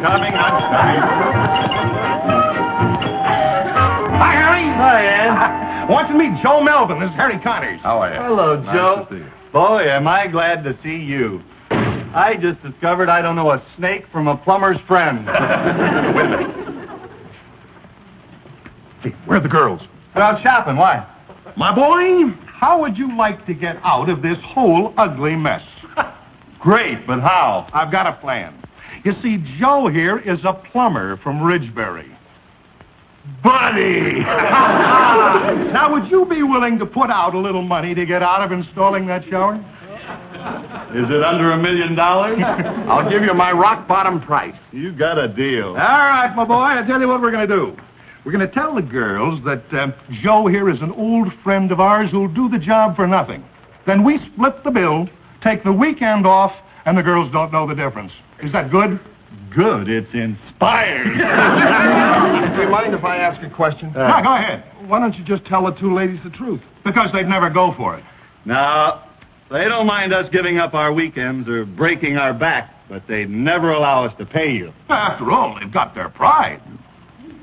coming. Hi, Harry. Hi, Ed. Want you to meet Joe Melvin. This is Harry Connors. How are you? Hello, Joe. Nice to see you. Boy, am I glad to see you. I just discovered I don't know a snake from a plumber's friend. Wait a minute. Hey, where are the girls? They're out shopping. Why? My boy, how would you like to get out of this whole ugly mess? Great, but how? I've got a plan. You see, Joe here is a plumber from Ridgebury. Buddy! Now, would you be willing to put out a little money to get out of installing that shower? Is it under $1 million? I'll give you my rock-bottom price. You got a deal. All right, my boy, I'll tell you what we're going to do. We're going to tell the girls that Joe here is an old friend of ours who'll do the job for nothing. Then we split the bill, take the weekend off, and the girls don't know the difference. Is that good? Good. It's inspired. Do you mind if I ask a question? No, go ahead. Why don't you just tell the two ladies the truth? Because they'd never go for it. No, they don't mind us giving up our weekends or breaking our back, but they never allow us to pay you. After all, they've got their pride.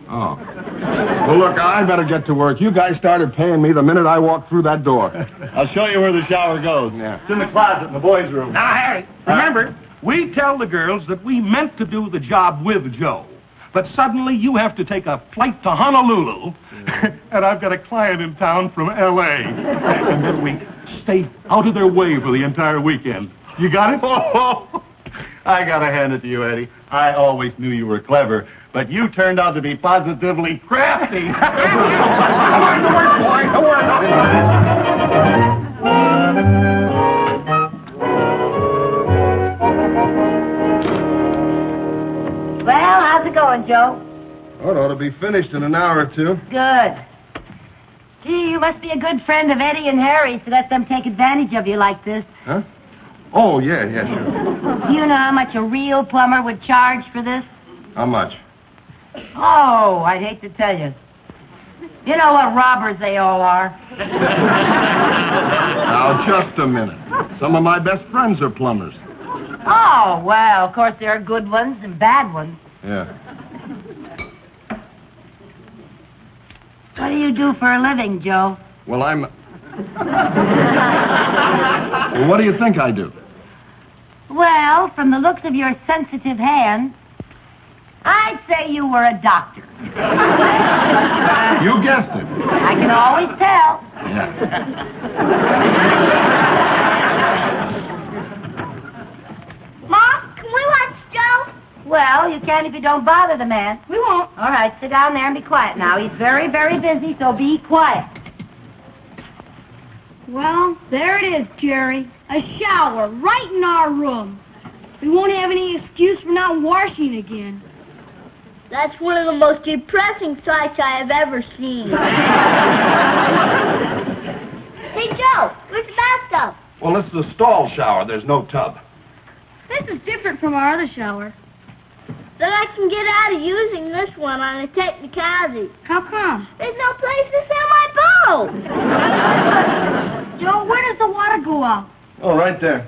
Oh. Well, look, I better get to work. You guys started paying me the minute I walked through that door. I'll show you where the shower goes. Yeah. It's in the closet in the boys' room. Now, Harry, remember, we tell the girls that we meant to do the job with Joe. But suddenly you have to take a flight to Honolulu, and I've got a client in town from L.A. And then we stay out of their way for the entire weekend. You got it? Oh, I gotta hand it to you, Eddie. I always knew you were clever, but you turned out to be positively crafty. Come on, to work, boy. To work. Well, how's it going, Joe? Oh, it ought to be finished in an hour or two. Good. Gee, you must be a good friend of Eddie and Harry to let them take advantage of you like this. Huh? Oh, yeah, sure. Do you know how much a real plumber would charge for this? How much? Oh, I'd hate to tell you. You know what robbers they all are. Now, just a minute. Some of my best friends are plumbers. Oh, well, of course there are good ones and bad ones. Yeah. What do you do for a living, Joe? Well, I'm... Well, what do you think I do? Well, from the looks of your sensitive hand, I'd say you were a doctor. You guessed it. I can always tell. Yeah. Mom, can we watch Joe? Well, you can if you don't bother the man. We won't. All right, sit down there and be quiet now. He's very, very busy, so be quiet. Well, there it is, Jerry. A shower right in our room. We won't have any excuse for not washing again. That's one of the most depressing sights I have ever seen. Hey, Joe, where's the bathtub? Well, this is a stall shower. There's no tub. This is different from our other shower. Then I can get out of using this one on a technicality. How come? There's no place to sell my boat. Joe, where does the water go out? Oh, right there.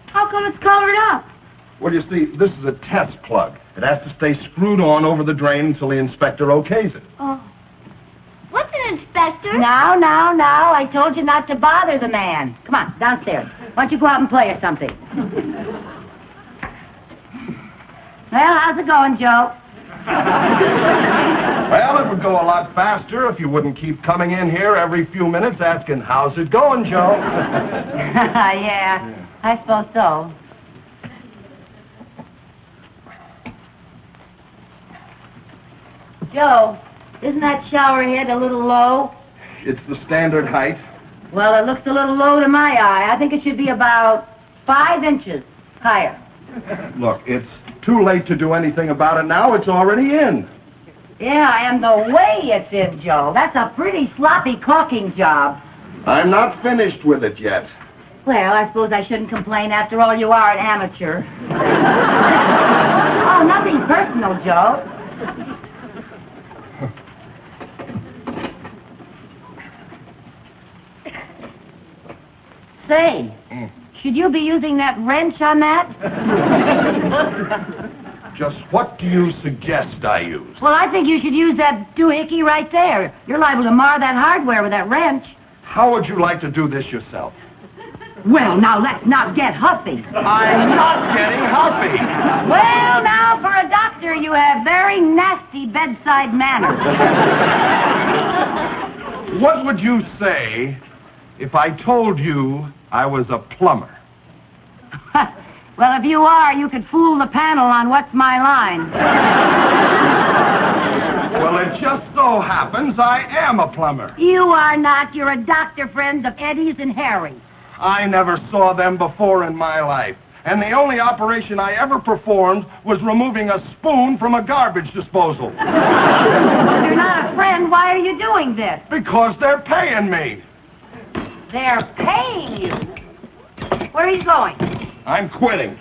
How come it's covered up? Well, you see, this is a test plug. It has to stay screwed on over the drain until the inspector okays it. Oh. What's an inspector? Now, I told you not to bother the man. Come on, downstairs. Why don't you go out and play or something? Well, how's it going, Joe? Well, it would go a lot faster if you wouldn't keep coming in here every few minutes asking, how's it going, Joe? Yeah, I suppose so. Joe, isn't that shower head a little low? It's the standard height. Well, it looks a little low to my eye. I think it should be about 5 inches higher. Look, it's too late to do anything about it now. It's already in. Yeah, and the way it's in, Joe. That's a pretty sloppy caulking job. I'm not finished with it yet. Well, I suppose I shouldn't complain. After all, you are an amateur. Oh, nothing personal, Joe. Say, should you be using that wrench on that? Just what do you suggest I use? Well, I think you should use that doohickey right there. You're liable to mar that hardware with that wrench. How would you like to do this yourself? Well, now, let's not get huffy. I'm not getting huffy. Well, now, for a doctor, you have very nasty bedside manners. What would you say if I told you I was a plumber? Well, if you are, you could fool the panel on What's My Line. Well, it just so happens I am a plumber. You are not. You're a doctor friend of Eddie's and Harry's. I never saw them before in my life. And the only operation I ever performed was removing a spoon from a garbage disposal. If you're not a friend, why are you doing this? Because they're paying me. They're paying you. Where are you going? I'm quitting.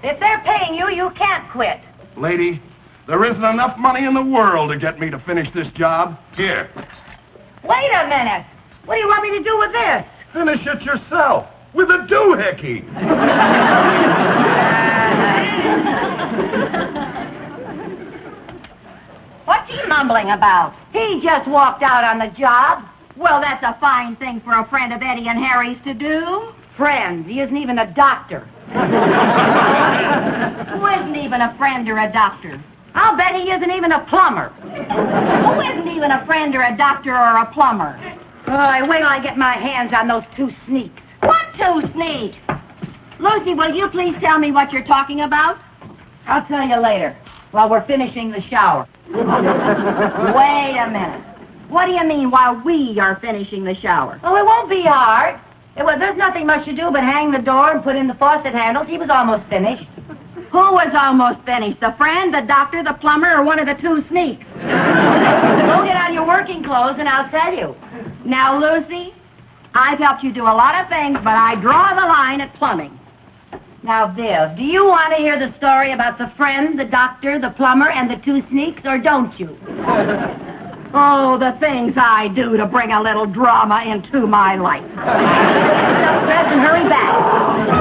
If they're paying you, you can't quit. Lady, there isn't enough money in the world to get me to finish this job. Here, Wait a minute. What do you want me to do with this? finish it yourself with a doohickey. What's he mumbling about? He just walked out on the job. Well, that's a fine thing for a friend of Eddie and Harry's to do. Friend? He isn't even a doctor. Who isn't even a friend or a doctor? I'll bet he isn't even a plumber. Who isn't even a friend or a doctor or a plumber? Oh, wait till I get my hands on those two sneaks. What two sneaks? Lucy, will you please tell me what you're talking about? I'll tell you later, while we're finishing the shower. Wait a minute. What do you mean while we are finishing the shower? Oh, it won't be hard. There's nothing much to do but hang the door and put in the faucet handles. He was almost finished. Who was almost finished? The friend, the doctor, the plumber, or one of the two sneaks? Go get on your working clothes and I'll tell you. Now, Lucy, I've helped you do a lot of things, but I draw the line at plumbing. Now, Viv, do you want to hear the story about the friend, the doctor, the plumber, and the two sneaks, or don't you? Oh, the things I do to bring a little drama into my life. Dress and hurry back.